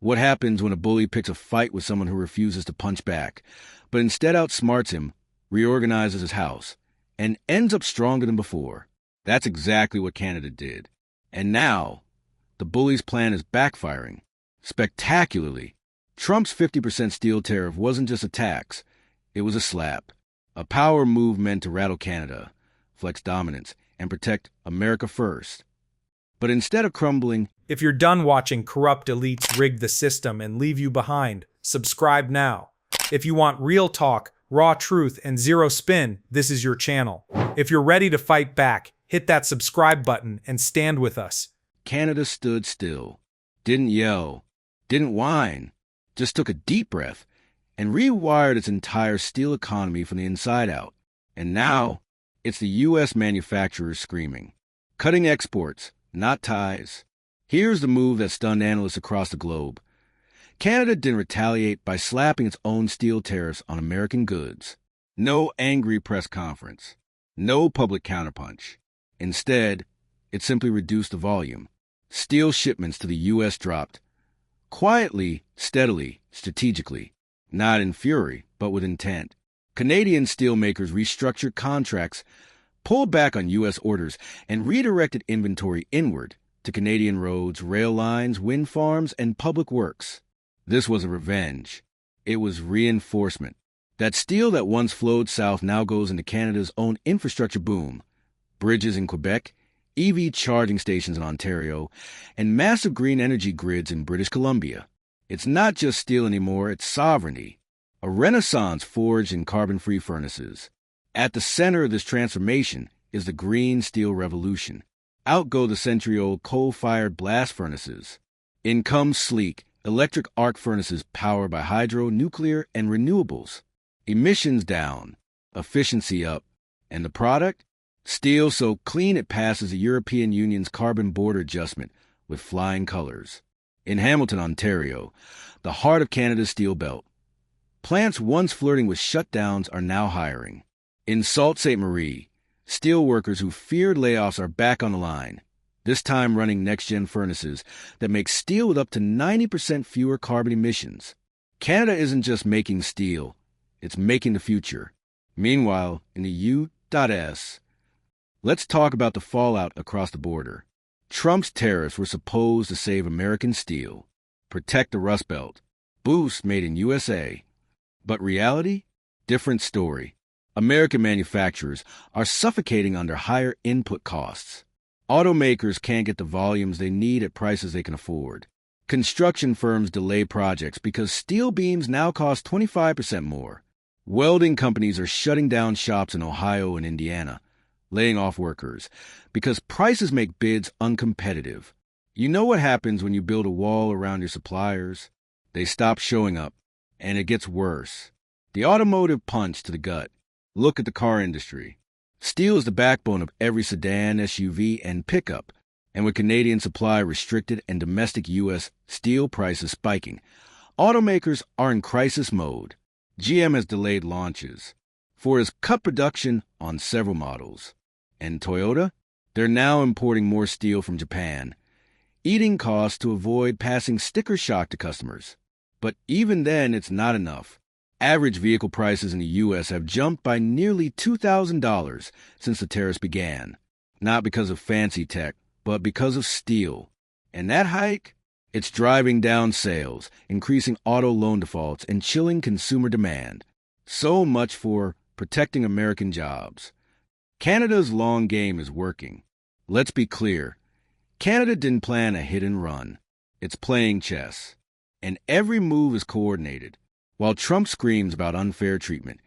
What happens when a bully picks a fight with someone who refuses to punch back, but instead outsmarts him, reorganizes his house, and ends up stronger than before? That's exactly what Canada did. And now, the bully's plan is backfiring. Spectacularly. Trump's 50% steel tariff wasn't just a tax, it was a slap. A power move meant to rattle Canada, flex dominance, and protect America first. But instead of crumbling, if you're done watching corrupt elites rig the system and leave you behind, subscribe now. If you want real talk, raw truth, and zero spin, this is your channel. If you're ready to fight back, hit that subscribe button and stand with us. Canada stood still, didn't yell, didn't whine, just took a deep breath and rewired its entire steel economy from the inside out. And now, it's the U.S. manufacturers screaming. Cutting exports, not ties. Here's the move that stunned analysts across the globe. Canada didn't retaliate by slapping its own steel tariffs on American goods. No angry press conference. No public counterpunch. Instead, it simply reduced the volume. Steel shipments to the U.S. dropped. Quietly, steadily, strategically. Not in fury, but with intent. Canadian steelmakers restructured contracts, pulled back on U.S. orders, and redirected inventory inward to Canadian roads, rail lines, wind farms, and public works. This was a revenge. It was reinforcement. That steel that once flowed south now goes into Canada's own infrastructure boom. Bridges in Quebec, EV charging stations in Ontario, and massive green energy grids in British Columbia. It's not just steel anymore, it's sovereignty. A renaissance forged in carbon-free furnaces. At the center of this transformation is the green steel revolution. Out go the century-old coal-fired blast furnaces. In comes sleek, electric arc furnaces powered by hydro, nuclear, and renewables. Emissions down, efficiency up. And the product? Steel so clean it passes the European Union's carbon border adjustment with flying colors. In Hamilton, Ontario, the heart of Canada's steel belt, plants once flirting with shutdowns are now hiring. In Sault Ste. Marie, steel workers who feared layoffs are back on the line, this time running next-gen furnaces that make steel with up to 90% fewer carbon emissions. Canada isn't just making steel, it's making the future. Meanwhile, in the U.S., let's talk about the fallout across the border. Trump's tariffs were supposed to save American steel, protect the Rust Belt, boost Made in USA. But reality? Different story. American manufacturers are suffocating under higher input costs. Automakers can't get the volumes they need at prices they can afford. Construction firms delay projects because steel beams now cost 25% more. Welding companies are shutting down shops in Ohio and Indiana, laying off workers, because prices make bids uncompetitive. You know what happens when you build a wall around your suppliers? They stop showing up, and it gets worse. The automotive punch to the gut. Look at the car industry. Steel is the backbone of every sedan, SUV, and pickup, and with Canadian supply restricted and domestic U.S. steel prices spiking, automakers are in crisis mode. GM has delayed launches. Ford has cut production on several models. And Toyota? They're now importing more steel from Japan, eating costs to avoid passing sticker shock to customers. But even then, it's not enough. Average vehicle prices in the U.S. have jumped by nearly $2,000 since the tariffs began. Not because of fancy tech, but because of steel. And that hike? It's driving down sales, increasing auto loan defaults, and chilling consumer demand. So much for protecting American jobs. Canada's long game is working. Let's be clear. Canada didn't plan a hit and run. It's playing chess. And every move is coordinated. While Trump screams about unfair treatment,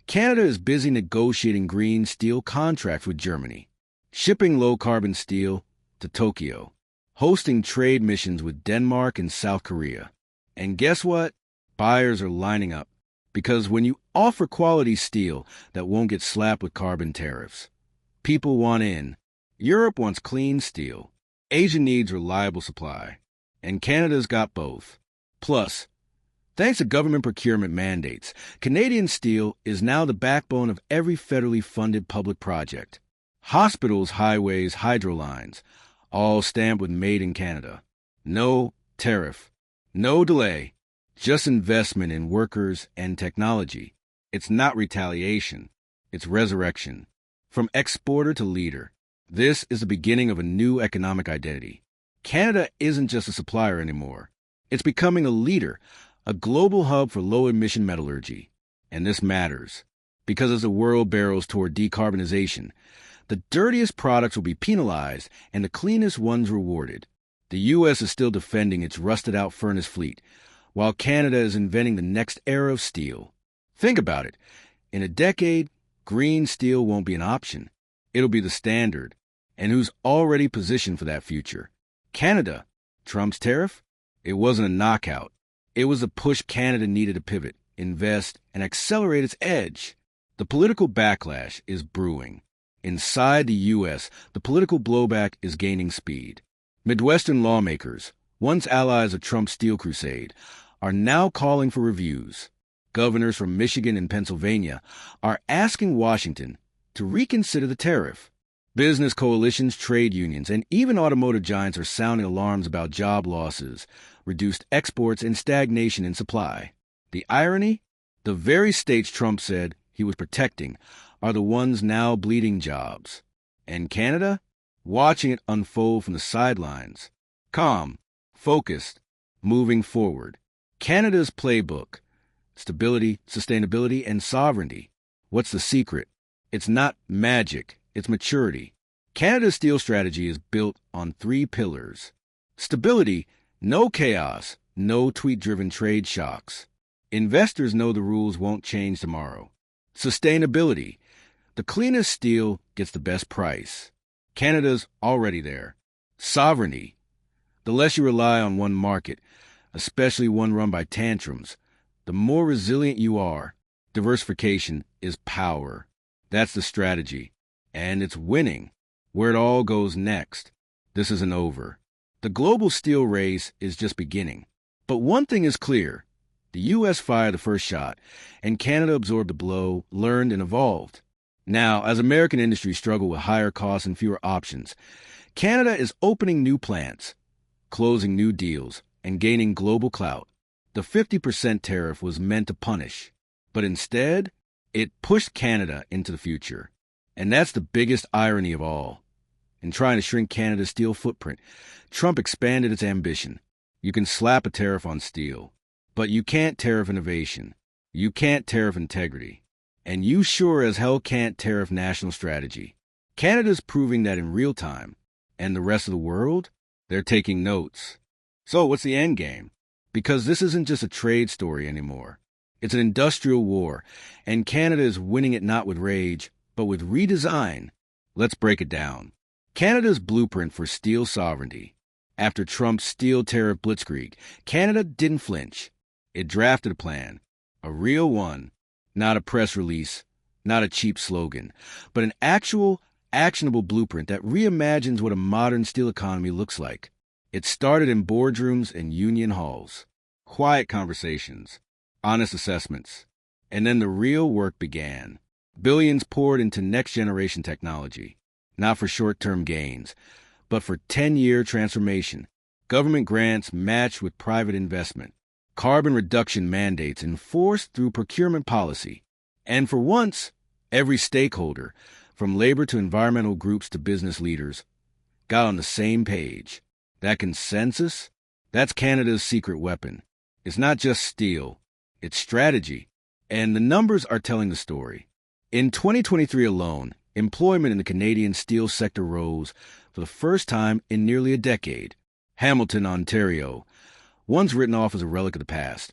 Canada is busy negotiating green steel contracts with Germany, shipping low-carbon steel to Tokyo, hosting trade missions with Denmark and South Korea. And guess what? Buyers are lining up. Because when you offer quality steel that won't get slapped with carbon tariffs, people want in. Europe wants clean steel. Asia needs reliable supply. And Canada's got both. Plus, thanks to government procurement mandates, Canadian steel is now the backbone of every federally funded public project. Hospitals, highways, hydro lines, all stamped with Made in Canada. No tariff. No delay, just investment in workers and technology. It's not retaliation, it's resurrection. From exporter to leader, this is the beginning of a new economic identity. Canada isn't just a supplier anymore. It's becoming a leader, a global hub for low-emission metallurgy. And this matters, because as the world barrels toward decarbonization, the dirtiest products will be penalized and the cleanest ones rewarded. The U.S. is still defending its rusted-out furnace fleet, while Canada is inventing the next era of steel. Think about it. In a decade, green steel won't be an option. It'll be the standard. And who's already positioned for that future? Canada. Trump's tariff? It wasn't a knockout. It was a push Canada needed to pivot, invest, and accelerate its edge. The political backlash is brewing. Inside the U.S., the political blowback is gaining speed. Midwestern lawmakers, once allies of Trump's steel crusade, are now calling for reviews. Governors from Michigan and Pennsylvania are asking Washington to reconsider the tariff. Business coalitions, trade unions, and even automotive giants are sounding alarms about job losses, reduced exports, and stagnation in supply. The irony? The very states Trump said he was protecting are the ones now bleeding jobs. And Canada? Watching it unfold from the sidelines. Calm, focused, moving forward. Canada's playbook. Stability, sustainability, and sovereignty. What's the secret? It's not magic, it's maturity. Canada's steel strategy is built on 3 pillars. Stability, no chaos, no tweet-driven trade shocks. Investors know the rules won't change tomorrow. Sustainability, the cleanest steel gets the best price. Canada's already there. Sovereignty, the less you rely on one market, especially one run by tantrums, the more resilient you are. Diversification is power. That's the strategy. And it's winning. Where it all goes next, this isn't over. The global steel race is just beginning. But one thing is clear. The U.S. fired the first shot, and Canada absorbed the blow, learned, and evolved. Now, as American industries struggle with higher costs and fewer options, Canada is opening new plants, closing new deals, and gaining global clout. The 50% tariff was meant to punish, but instead, it pushed Canada into the future. And that's the biggest irony of all. In trying to shrink Canada's steel footprint, Trump expanded its ambition. You can slap a tariff on steel, but you can't tariff innovation. You can't tariff integrity. And you sure as hell can't tariff national strategy. Canada's proving that in real time. And the rest of the world? They're taking notes. So what's the end game? Because this isn't just a trade story anymore. It's an industrial war, and Canada is winning it not with rage, but with redesign. Let's break it down. Canada's blueprint for steel sovereignty. After Trump's steel tariff blitzkrieg, Canada didn't flinch. It drafted a plan. A real one. Not a press release, not a cheap slogan, but an actual, actionable blueprint that reimagines what a modern steel economy looks like. It started in boardrooms and union halls. Quiet conversations, honest assessments. And then the real work began. Billions poured into next-generation technology, not for short-term gains, but for 10-year transformation. Government grants matched with private investment. Carbon reduction mandates enforced through procurement policy. And for once, every stakeholder, from labor to environmental groups to business leaders, got on the same page. That consensus? That's Canada's secret weapon. It's not just steel, it's strategy. And the numbers are telling the story. In 2023 alone, employment in the Canadian steel sector rose for the first time in nearly a decade. Hamilton, Ontario, once written off as a relic of the past,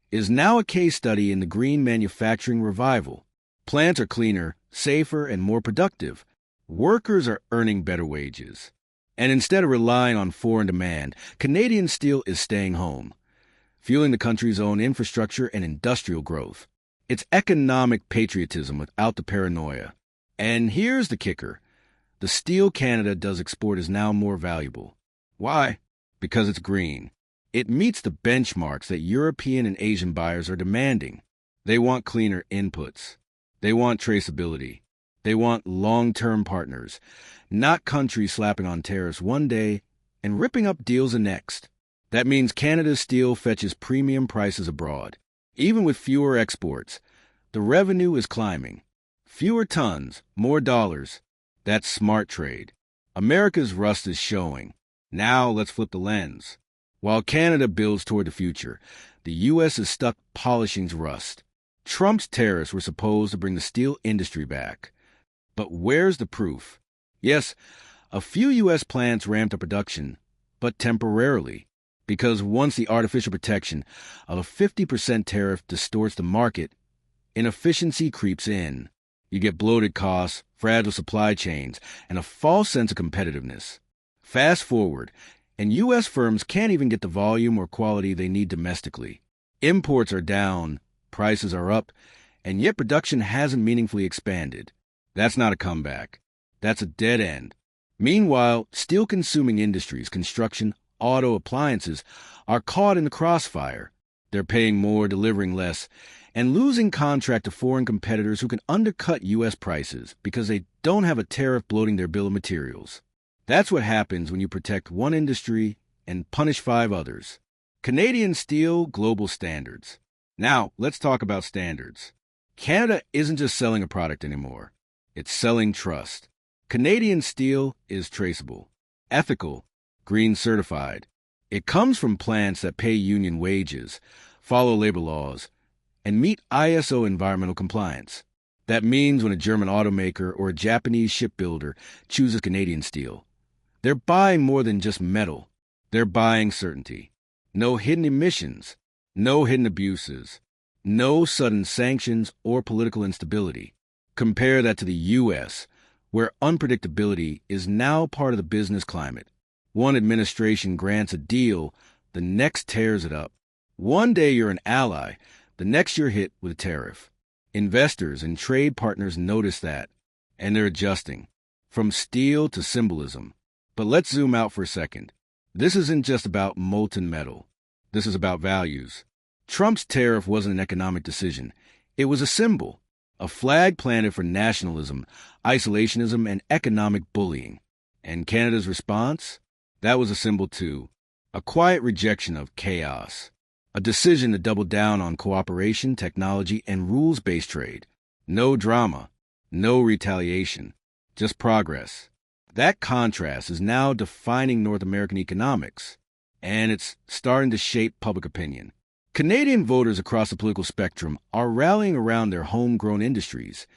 is now a case study in the green manufacturing revival. Plants are cleaner, safer, and more productive. Workers are earning better wages. And instead of relying on foreign demand, Canadian steel is staying home, fueling the country's own infrastructure and industrial growth. It's economic patriotism without the paranoia. And here's the kicker. The steel Canada does export is now more valuable. Why? Because it's green. It meets the benchmarks that European and Asian buyers are demanding. They want cleaner inputs. They want traceability. They want long-term partners, not countries slapping on tariffs one day and ripping up deals the next. That means Canada's steel fetches premium prices abroad. Even with fewer exports, the revenue is climbing. Fewer tons, more dollars. That's smart trade. America's rust is showing. Now let's flip the lens. While Canada builds toward the future, the U.S. is stuck polishing its rust. Trump's tariffs were supposed to bring the steel industry back. But where's the proof? Yes, a few U.S. plants ramped up production, but temporarily. Because once the artificial protection of a 50% tariff distorts the market, inefficiency creeps in. You get bloated costs, fragile supply chains, and a false sense of competitiveness. Fast forward, and U.S. firms can't even get the volume or quality they need domestically. Imports are down, prices are up, and yet production hasn't meaningfully expanded. That's not a comeback. That's a dead end. Meanwhile, steel-consuming industries, construction, auto appliances, are caught in the crossfire. They're paying more, delivering less, and losing contract to foreign competitors who can undercut U.S. prices because they don't have a tariff bloating their bill of materials. That's what happens when you protect one industry and punish 5 others. Canadian steel, global standards. Now, let's talk about standards. Canada isn't just selling a product anymore. It's selling trust. Canadian steel is traceable, ethical, green certified. It comes from plants that pay union wages, follow labor laws, and meet ISO environmental compliance. That means when a German automaker or a Japanese shipbuilder chooses Canadian steel, they're buying more than just metal. They're buying certainty. No hidden emissions, no hidden abuses, no sudden sanctions or political instability. Compare that to the U.S., where unpredictability is now part of the business climate. One administration grants a deal, the next tears it up. One day you're an ally, the next you're hit with a tariff. Investors and trade partners notice that, and they're adjusting, from steel to symbolism. But let's zoom out for a second. This isn't just about molten metal. This is about values. Trump's tariff wasn't an economic decision. It was a symbol, a flag planted for nationalism, isolationism, and economic bullying. And Canada's response? That was a symbol too. A quiet rejection of chaos. A decision to double down on cooperation, technology, and rules-based trade. No drama. No retaliation. Just progress. That contrast is now defining North American economics, and it's starting to shape public opinion. Canadian voters across the political spectrum are rallying around their homegrown industries,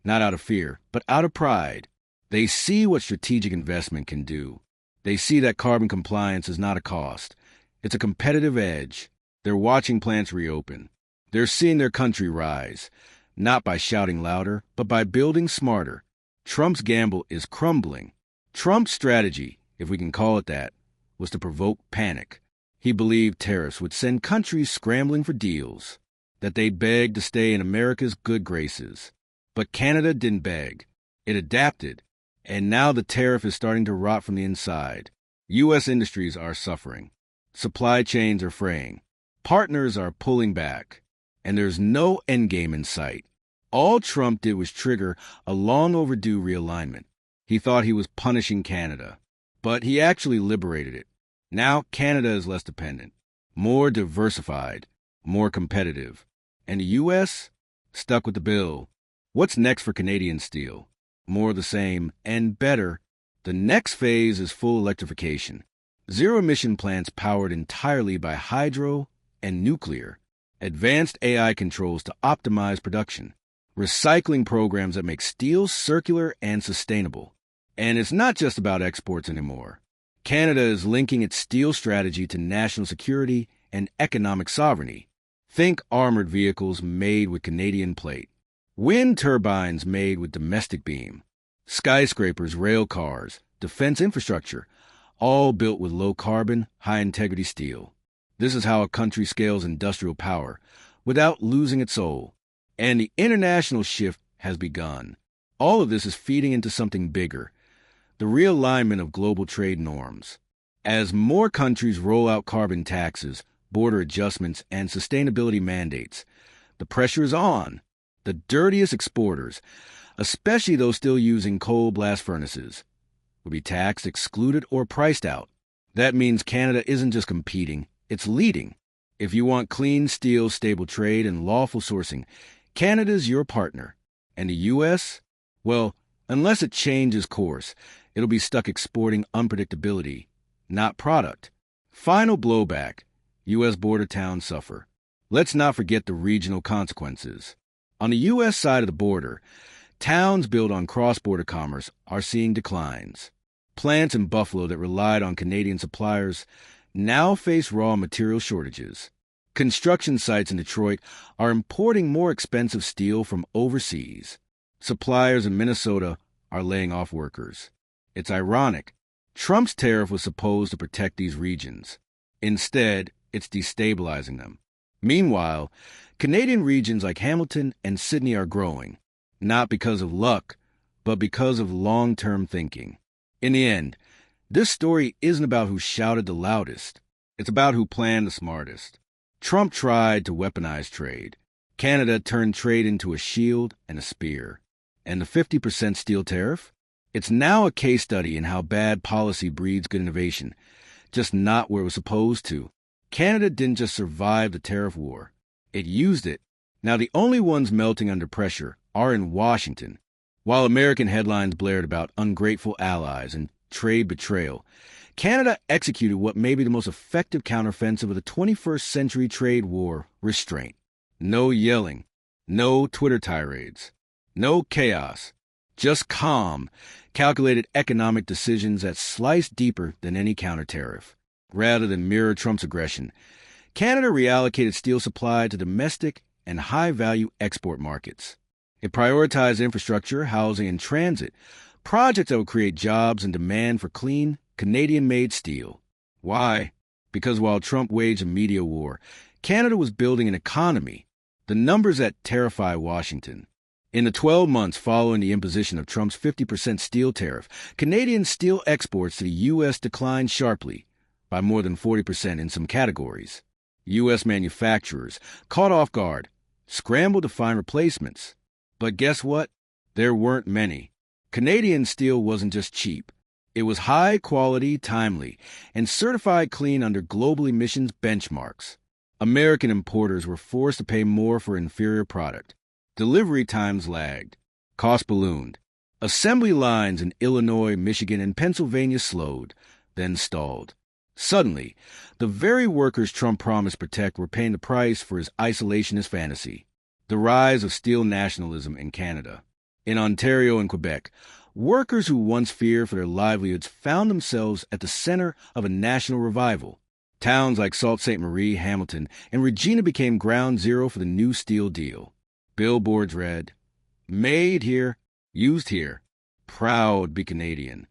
not out of fear, but out of pride. They see what strategic investment can do. They see that carbon compliance is not a cost. It's a competitive edge. They're watching plants reopen. They're seeing their country rise, not by shouting louder, but by building smarter. Trump's gamble is crumbling. Trump's strategy, if we can call it that, was to provoke panic. He believed tariffs would send countries scrambling for deals, that they'd beg to stay in America's good graces. But Canada didn't beg. It adapted. And now the tariff is starting to rot from the inside. U.S. industries are suffering. Supply chains are fraying. Partners are pulling back. And there's no endgame in sight. All Trump did was trigger a long overdue realignment. He thought he was punishing Canada, but he actually liberated it. Now Canada is less dependent, more diversified, more competitive. And the U.S. stuck with the bill. What's next for Canadian steel? More of the same, and better. The next phase is full electrification. Zero-emission plants powered entirely by hydro and nuclear. Advanced AI controls to optimize production. Recycling programs that make steel circular and sustainable. And it's not just about exports anymore. Canada is linking its steel strategy to national security and economic sovereignty. Think armored vehicles made with Canadian plate. Wind turbines made with domestic beam. Skyscrapers, rail cars, defense infrastructure, all built with low-carbon, high-integrity steel. This is how a country scales industrial power without losing its soul. And the international shift has begun. All of this is feeding into something bigger, the realignment of global trade norms. As more countries roll out carbon taxes, border adjustments, and sustainability mandates, the pressure is on. The dirtiest exporters, especially those still using coal blast furnaces, will be taxed, excluded, or priced out. That means Canada isn't just competing, it's leading. If you want clean steel, stable trade, and lawful sourcing, Canada's your partner. And the U.S.? Well, unless it changes course, it'll be stuck exporting unpredictability, not product. Final blowback. U.S. border towns suffer. Let's not forget the regional consequences. On the U.S. side of the border, towns built on cross-border commerce are seeing declines. Plants in Buffalo that relied on Canadian suppliers now face raw material shortages. Construction sites in Detroit are importing more expensive steel from overseas. Suppliers in Minnesota are laying off workers. It's ironic. Trump's tariff was supposed to protect these regions. Instead, it's destabilizing them. Meanwhile, Canadian regions like Hamilton and Sydney are growing, not because of luck, but because of long-term thinking. In the end, this story isn't about who shouted the loudest. It's about who planned the smartest. Trump tried to weaponize trade. Canada turned trade into a shield and a spear. And the 50% steel tariff? It's now a case study in how bad policy breeds good innovation, just not where it was supposed to. Canada didn't just survive the tariff war. It used it. Now the only ones melting under pressure are in Washington. While American headlines blared about ungrateful allies and trade betrayal, Canada executed what may be the most effective counteroffensive of the 21st century trade war: restraint. No yelling, no Twitter tirades, no chaos, just calm, calculated economic decisions that slice deeper than any counter tariff. Rather than mirror Trump's aggression, Canada reallocated steel supply to domestic and high-value export markets. It prioritized infrastructure, housing, and transit, projects that would create jobs and demand for clean, Canadian-made steel. Why? Because while Trump waged a media war, Canada was building an economy. The numbers that terrify Washington. In the 12 months following the imposition of Trump's 50% steel tariff, Canadian steel exports to the U.S. declined sharply, by more than 40% in some categories. U.S. manufacturers, caught off guard, scrambled to find replacements. But guess what? There weren't many. Canadian steel wasn't just cheap. It was high quality, timely, and certified clean under global emissions benchmarks. American importers were forced to pay more for inferior product. Delivery times lagged. Cost ballooned. Assembly lines in Illinois, Michigan, and Pennsylvania slowed, then stalled. Suddenly, the very workers Trump promised protect were paying the price for his isolationist fantasy. The rise of steel nationalism in Canada. In Ontario and Quebec, workers who once feared for their livelihoods found themselves at the center of a national revival. Towns like Sault Ste. Marie, Hamilton, and Regina became ground zero for the new steel deal. Billboards read, "Made here, used here, proud be Canadian."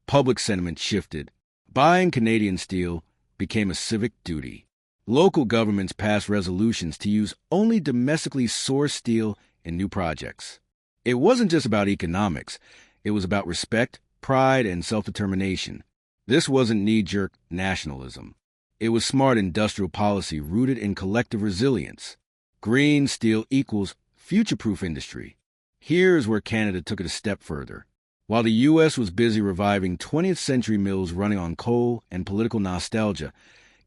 Public sentiment shifted. Buying Canadian steel became a civic duty. Local governments passed resolutions to use only domestically sourced steel in new projects. It wasn't just about economics. It was about respect, pride, and self-determination. This wasn't knee-jerk nationalism. It was smart industrial policy rooted in collective resilience. Green steel equals future-proof industry. Here's where Canada took it a step further. While the U.S. was busy reviving 20th century mills running on coal and political nostalgia,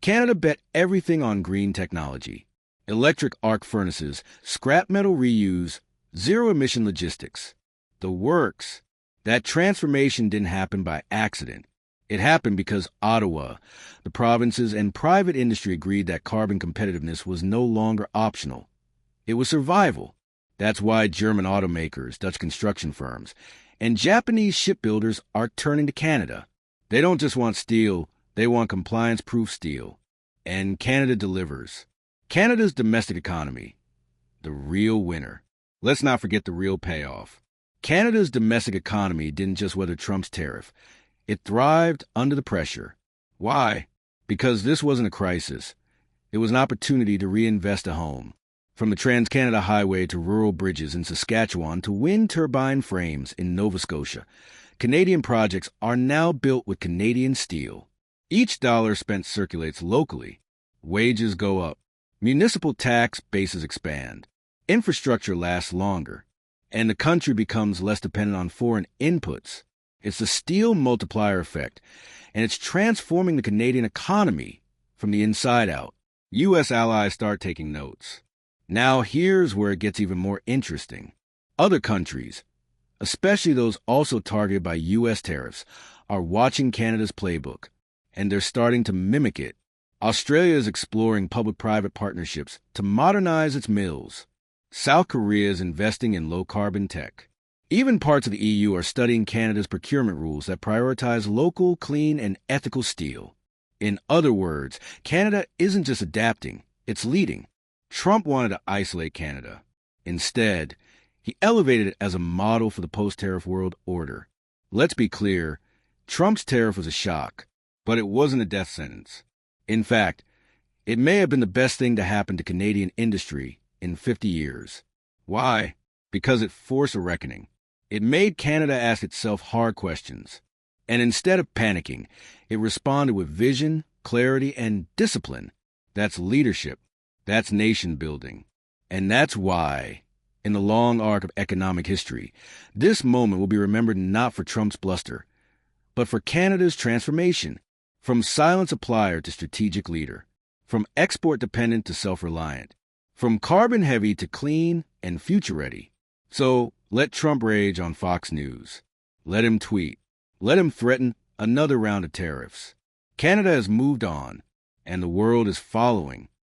Canada bet everything on green technology. Electric arc furnaces, scrap metal reuse, zero-emission logistics. The works. That transformation didn't happen by accident. It happened because Ottawa, the provinces, and private industry agreed that carbon competitiveness was no longer optional. It was survival. That's why German automakers, Dutch construction firms, and Japanese shipbuilders are turning to Canada. They don't just want steel, they want compliance-proof steel. And Canada delivers. Canada's domestic economy, the real winner. Let's not forget the real payoff. Canada's domestic economy didn't just weather Trump's tariff. It thrived under the pressure. Why? Because this wasn't a crisis. It was an opportunity to reinvest a home. From the Trans-Canada Highway to rural bridges in Saskatchewan to wind turbine frames in Nova Scotia, Canadian projects are now built with Canadian steel. Each dollar spent circulates locally. Wages go up. Municipal tax bases expand. Infrastructure lasts longer. And the country becomes less dependent on foreign inputs. It's the steel multiplier effect, and it's transforming the Canadian economy from the inside out. U.S. allies start taking notes. Now here's where it gets even more interesting. Other countries, especially those also targeted by U.S. tariffs, are watching Canada's playbook, and they're starting to mimic it. Australia is exploring public-private partnerships to modernize its mills. South Korea is investing in low-carbon tech. Even parts of the EU are studying Canada's procurement rules that prioritize local, clean, and ethical steel. In other words, Canada isn't just adapting, it's leading. Trump wanted to isolate Canada. Instead, he elevated it as a model for the post-tariff world order. Let's be clear, Trump's tariff was a shock, but it wasn't a death sentence. In fact, it may have been the best thing to happen to Canadian industry in 50 years. Why? Because it forced a reckoning. It made Canada ask itself hard questions. And instead of panicking, it responded with vision, clarity, and discipline. That's leadership. That's nation building. And that's why, in the long arc of economic history, this moment will be remembered not for Trump's bluster, but for Canada's transformation, from silent supplier to strategic leader, from export-dependent to self-reliant, from carbon-heavy to clean and future-ready. So let Trump rage on Fox News. Let him tweet. Let him threaten another round of tariffs. Canada has moved on, and the world is following.